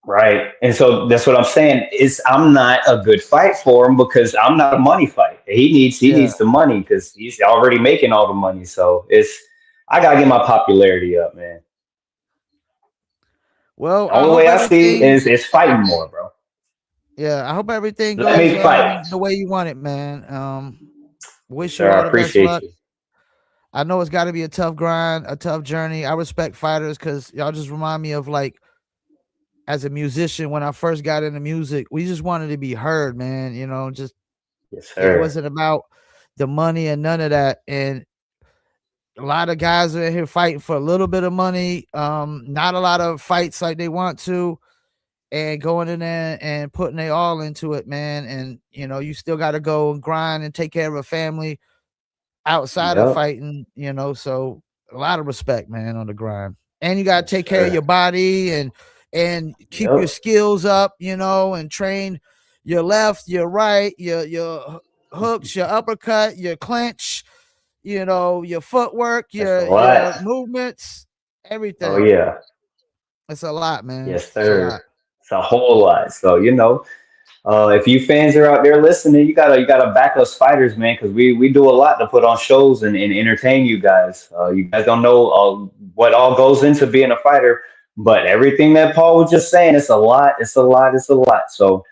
Right. And so that's what I'm saying is I'm not a good fight for him because I'm not a money fight. He needs Yeah. the money because he's already making all the money. So I gotta get my popularity up, man. Well, The I only hope way I see everything. is fighting more, bro. Yeah, I hope everything Let goes me fight. the way you want it, man. Yes, Wish you sir. I all the best appreciate luck. you. I know it's got to be a tough grind, a tough journey. I respect fighters because y'all just remind me of like as a musician when I first got into music, we just wanted to be heard, man. Just Yes, it sir. wasn't about the money and none of that. And a lot of guys are in here fighting for a little bit of money, not a lot of fights like they want to, and going in there and putting they all into it, man. And you still got to go and grind and take care of a family outside of Yep. fighting, so a lot of respect, man, on the grind. And you gotta Yes, take care of your sir. body and keep your Yep. skills up, and train your left, your right, your hooks, your uppercut, your clinch, your footwork, That's a your lot. movements, Oh everything. yeah. It's a lot, man. Yes, It's a sir. lot. It's a whole lot. So if you fans are out there listening, you gotta back us fighters, man, because we do a lot to put on shows and entertain you guys. You guys don't know what all goes into being a fighter, but everything that Paul was just saying, it's a lot. It's a lot. It's a lot. So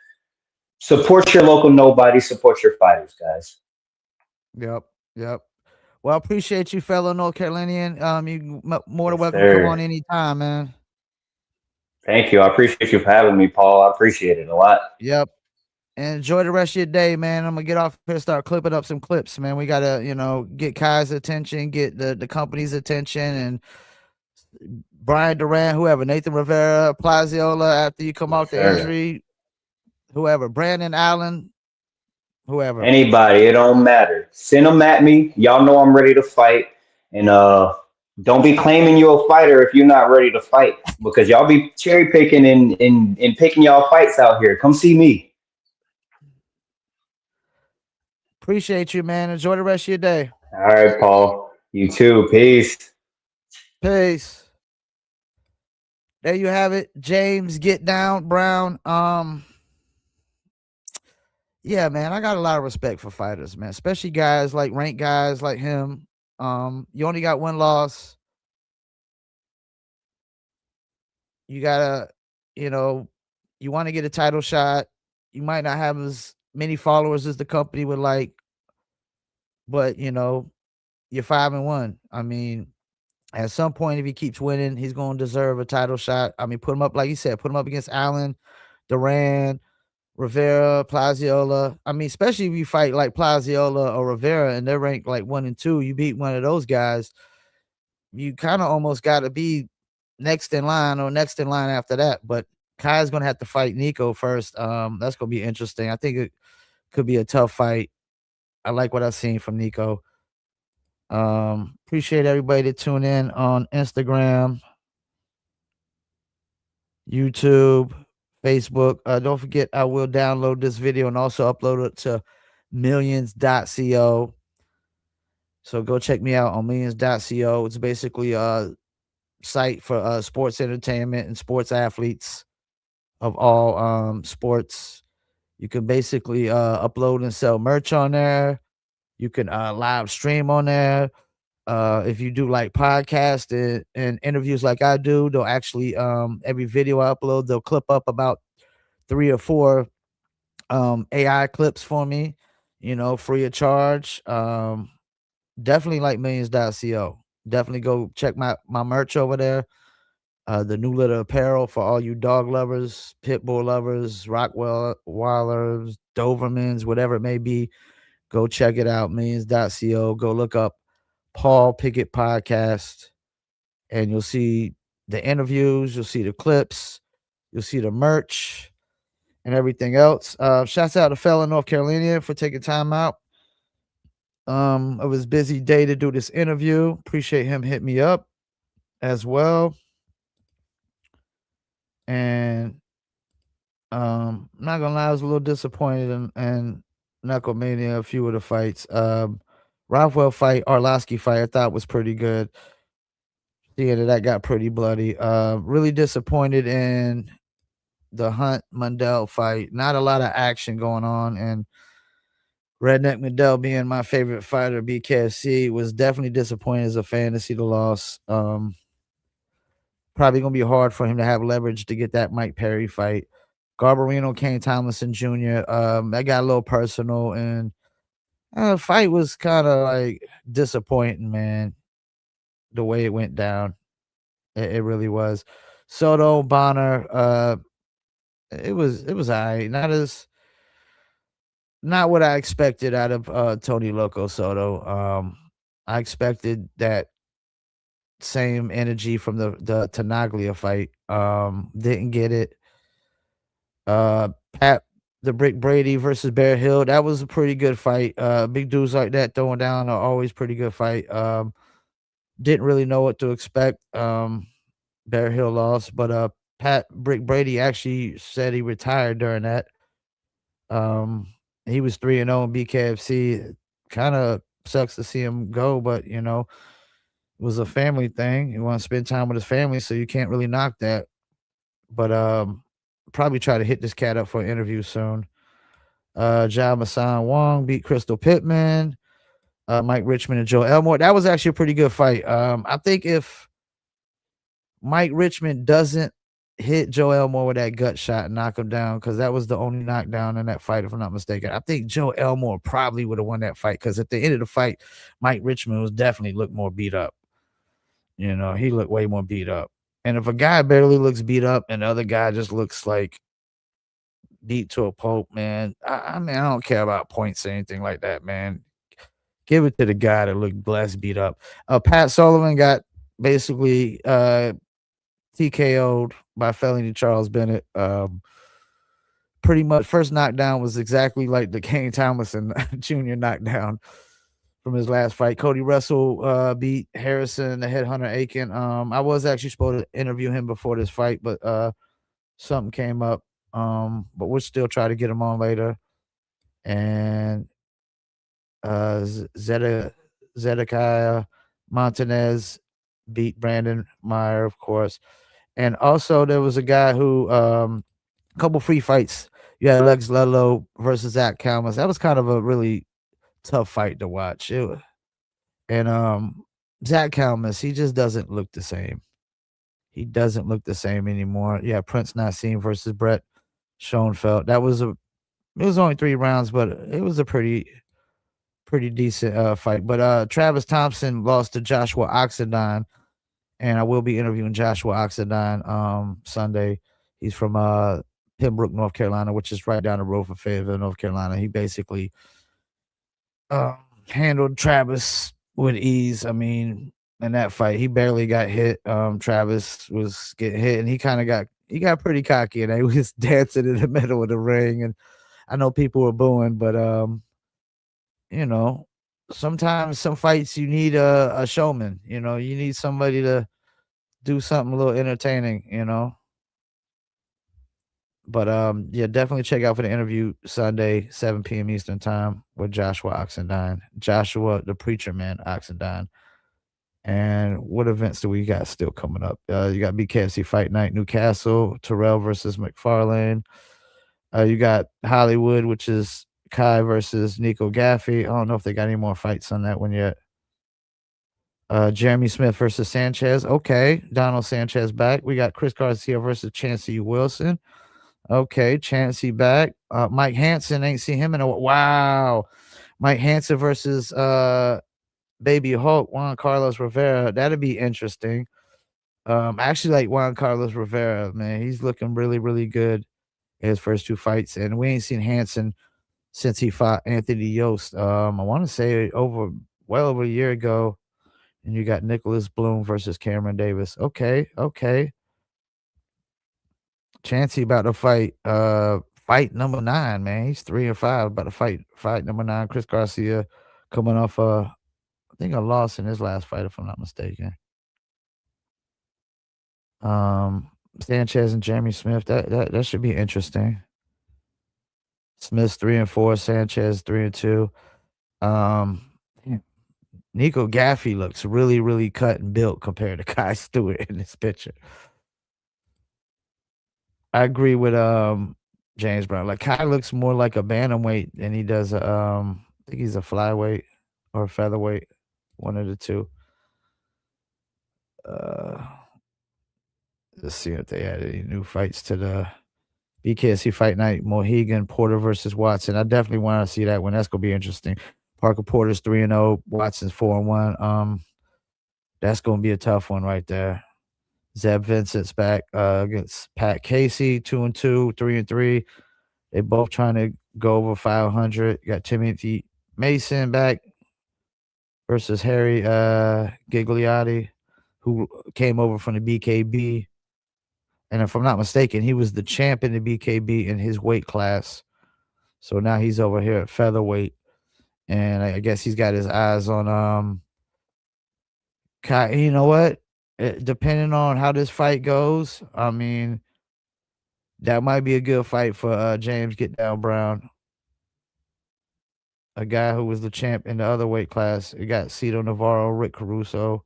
support your local nobody. Support your fighters, guys. Yep. Yep. Well, I appreciate you, fellow North Carolinian. You more than Yes, welcome to come on sir. anytime, man. Thank you. I appreciate you for having me, Paul. I appreciate it a lot. Yep. And enjoy the rest of your day, man. I'm gonna get off here, start clipping up some clips, man. We gotta, get Kai's attention, get the company's attention, and Brian Durant, whoever, Nathan Rivera, Plaziola. After you come Yes, out the sir. injury, whoever, Brandon Allen, whoever. Anybody, it don't matter. Send them at me. Y'all know I'm ready to fight. And don't be claiming you're a fighter if you're not ready to fight. Because y'all be cherry picking and picking y'all fights out here. Come see me. Appreciate you, man. Enjoy the rest of your day. All right, Paul. You too. Peace. Peace. There you have it, James Get Down Brown. Yeah, man, I got a lot of respect for fighters, man, especially guys like ranked guys like him. You only got one loss. You gotta, you know, you want to get a title shot. You might not have as many followers as the company would like, but you're 5-1. I mean, at some point, if he keeps winning, he's going to deserve a title shot. I mean, put him up, like you said, put him up against Allen, Duran, Rivera, Plaziola. I mean, especially if you fight like Plaziola or Rivera and they're ranked like 1 and 2, you beat one of those guys, you kind of almost got to be next in line or next in line after that. But Kai's going to have to fight Nico first. That's going to be interesting. I think it could be a tough fight. I like what I've seen from Nico. Appreciate everybody that tune in on Instagram, YouTube, Facebook. Don't forget, I will download this video and also upload it to millions.co. So go check me out on millions.co. It's basically a site for sports entertainment and sports athletes of all sports. You can basically upload and sell merch on there. You can live stream on there. If you do like podcasts and interviews like I do, they'll actually every video I upload, they'll clip up about 3 or 4 AI clips for me, free of charge. Definitely like millions.co. Definitely go check my merch over there. The New Litter apparel for all you dog lovers, pit bull lovers, Rottweilers, Dobermans, whatever it may be. Go check it out, millions.co. Go look up Paul Pickett Podcast, and you'll see the interviews, you'll see the clips, you'll see the merch and everything else. Shouts out to fella North Carolina for taking time out of his busy day to do this interview. Appreciate him hitting me up as well. And I'm not gonna lie, I was a little disappointed in Knucklemania, a few of the fights. Rothwell fight, Arlovsky fight, I thought was pretty good. The end of that got pretty bloody. Really disappointed in the Hunt Mundell fight. Not a lot of action going on, and Redneck Mundell being my favorite fighter, BKFC, was definitely disappointed as a fan to see the loss. Probably gonna be hard for him to have leverage to get that Mike Perry fight. Garbarino, Kane Tomlinson Jr. That got a little personal, and the fight was kind of like disappointing, man. The way it went down, it really was. Soto, Bonner, it was alright. Not what I expected out of Tony Loco Soto. I expected that same energy from the Tenaglia fight. Didn't get it. Pat the Brick Brady versus Bear Hill. That was a pretty good fight. Big dudes like that throwing down are always pretty good fight. Didn't really know what to expect. Bear Hill lost, but Pat Brick Brady actually said he retired during that. He was 3-0 in BKFC. Kind of sucks to see him go, but it was a family thing. He want to spend time with his family, so you can't really knock that. But probably try to hit this cat up for an interview soon. Masan Wong beat Crystal Pittman. Mike Richmond and Joe Elmore. That was actually a pretty good fight. I think if Mike Richmond doesn't hit Joe Elmore with that gut shot and knock him down, because that was the only knockdown in that fight, if I'm not mistaken, I think Joe Elmore probably would have won that fight, because at the end of the fight, Mike Richmond was definitely looked more beat up. He looked way more beat up. And if a guy barely looks beat up and the other guy just looks like beat to a pulp, man, I mean, I don't care about points or anything like that, man. Give it to the guy that looked less beat up. Pat Sullivan got basically TKO'd by felony Charles Bennett. Pretty much first knockdown was exactly like the Kane Tomlinson Jr. knockdown from his last fight. Cody Russell beat Harrison, the headhunter Aiken. I was actually supposed to interview him before this fight, but something came up. But we'll still try to get him on later. And Zedekiah Montanez beat Brandon Meyer, of course. And also there was a guy who a couple free fights. You had Lex Ludlow versus Zach Kalmas. That was kind of a really tough fight to watch. Zach Kalmas, he just doesn't look the same. He doesn't look the same anymore. Yeah, Prince Nassim versus Brett Schoenfeld. It was only 3 rounds, but it was a pretty decent fight. But Travis Thompson lost to Joshua Oxendine, and I will be interviewing Joshua Oxendine Sunday. He's from Pembroke, North Carolina, which is right down the road from Fayetteville, North Carolina. He basically handled Travis with ease. I mean, in that fight, he barely got hit. Travis was getting hit, and he got pretty cocky, and he was dancing in the middle of the ring. And I know people were booing, but sometimes some fights you need a showman. You need somebody to do something a little entertaining. But yeah, definitely check out for the interview Sunday, 7 p.m. Eastern time with Joshua Oxendine. Joshua, the preacher man, Oxendine. And what events do we got still coming up? You got BKFC Fight Night, Newcastle, Terrell versus McFarlane. You got Hollywood, which is Kai versus Nico Gaffey. I don't know if they got any more fights on that one yet. Jeremy Smith versus Sanchez. Okay. Donald Sanchez back. We got Chris Garcia versus Chancey Wilson. Okay. Chancey back. Mike Hansen, ain't seen him in a wow. Mike Hansen versus Baby Hulk, Juan Carlos Rivera. That'd be interesting. I actually like Juan Carlos Rivera, man. He's looking really, really good in his first two fights. And we ain't seen Hansen since he fought Anthony Yost. I want to say well over a year ago. And you got Nicholas Bloom versus Cameron Davis. Okay, okay. Chancey about to fight fight number 9, man. He's 3-5, about to fight number 9. Chris Garcia coming off I think a loss in his last fight, if I'm not mistaken. Sanchez and Jeremy Smith, that should be interesting. Smith's 3-4, Sanchez 3-2. Nico Gaffey looks really, really cut and built compared to Kai Stewart in this picture. I agree with James Brown. Like Kai looks more like a bantamweight than he does I think he's a flyweight or a featherweight, one of the two. Let's see if they had any new fights to the BKFC Fight Night. Mohegan, Porter versus Watson. I definitely want to see that one. That's gonna be interesting. Parker Porter's 3-0, Watson's 4-1. That's gonna be a tough one right there. Zeb Vincent's back against Pat Casey, 2-2, 3-3. They both trying to go over 500. You got Timothy Mason back versus Harry Gigliotti, who came over from the BKB. And if I'm not mistaken, he was the champ in the BKB in his weight class. So now he's over here at featherweight. And I guess he's got his eyes on Kai. You know what? Depending on how this fight goes, I mean, that might be a good fight for James Get Down Brown, a guy who was the champ in the other weight class. You got Cito Navarro, Rick Caruso,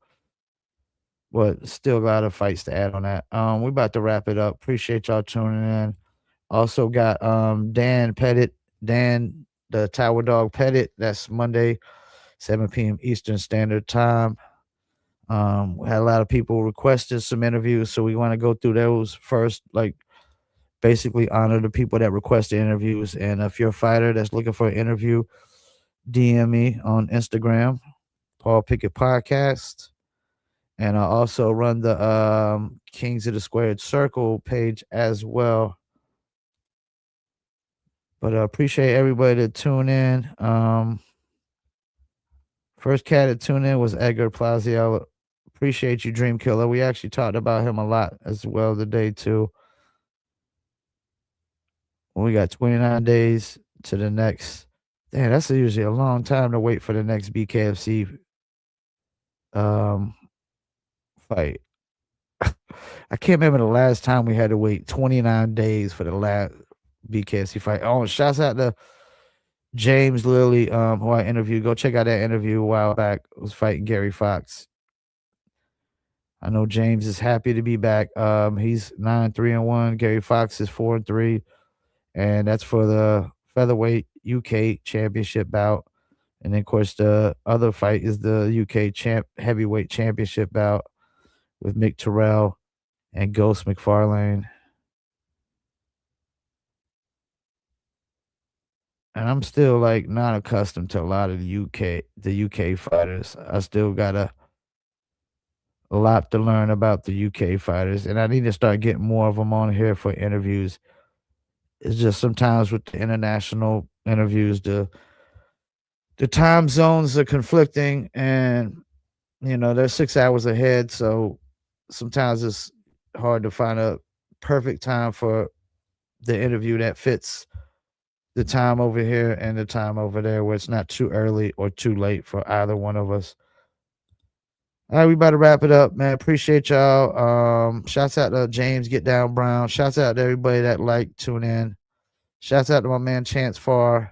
but still a lot of fights to add on that. We about to wrap it up. Appreciate y'all tuning in. Also got Dan Pettit, Dan the Tower Dog Pettit. That's Monday, 7 p.m. Eastern Standard Time. We had a lot of people requested some interviews, so we want to go through those first, like basically honor the people that requested interviews. And if you're a fighter that's looking for an interview, DM me on Instagram, Paul Pickett Podcast. And I also run the Kings of the Squared Circle page as well. But I appreciate everybody to tune in. First cat to tune in was Edgar Plaziel. Appreciate you, Dream Killer. We actually talked about him a lot as well today, too. We got 29 days to the next. Damn, that's usually a long time to wait for the next BKFC fight. I can't remember the last time we had to wait 29 days for the last BKFC fight. Oh, shouts out to James Lilly, who I interviewed. Go check out that interview a while back. I was fighting Gary Fox. I know James is happy to be back. He's 9-3-1. Gary Fox is 4-3. And that's for the featherweight UK championship bout. And then, of course, the other fight is the UK heavyweight championship bout with Mick Terrell and Ghost McFarlane. And I'm still like not accustomed to a lot of the UK fighters. I still got a lot to learn about the UK fighters, and I need to start getting more of them on here for interviews. It's just sometimes with the international interviews, the time zones are conflicting, and they're 6 hours ahead, so sometimes it's hard to find a perfect time for the interview that fits the time over here and the time over there, where it's not too early or too late for either one of us. All right, we about to wrap it up, man. Appreciate y'all. Shouts out to James Get Down Brown. Shouts out to everybody that tune in. Shouts out to my man Chance Farr.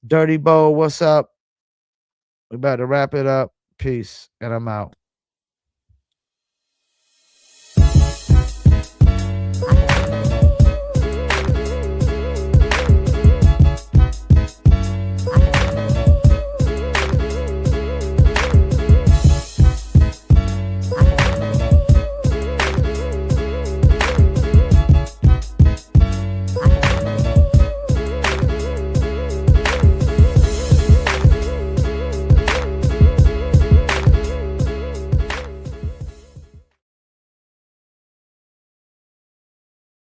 Dirty Bo, what's up? We about to wrap it up. Peace, and I'm out.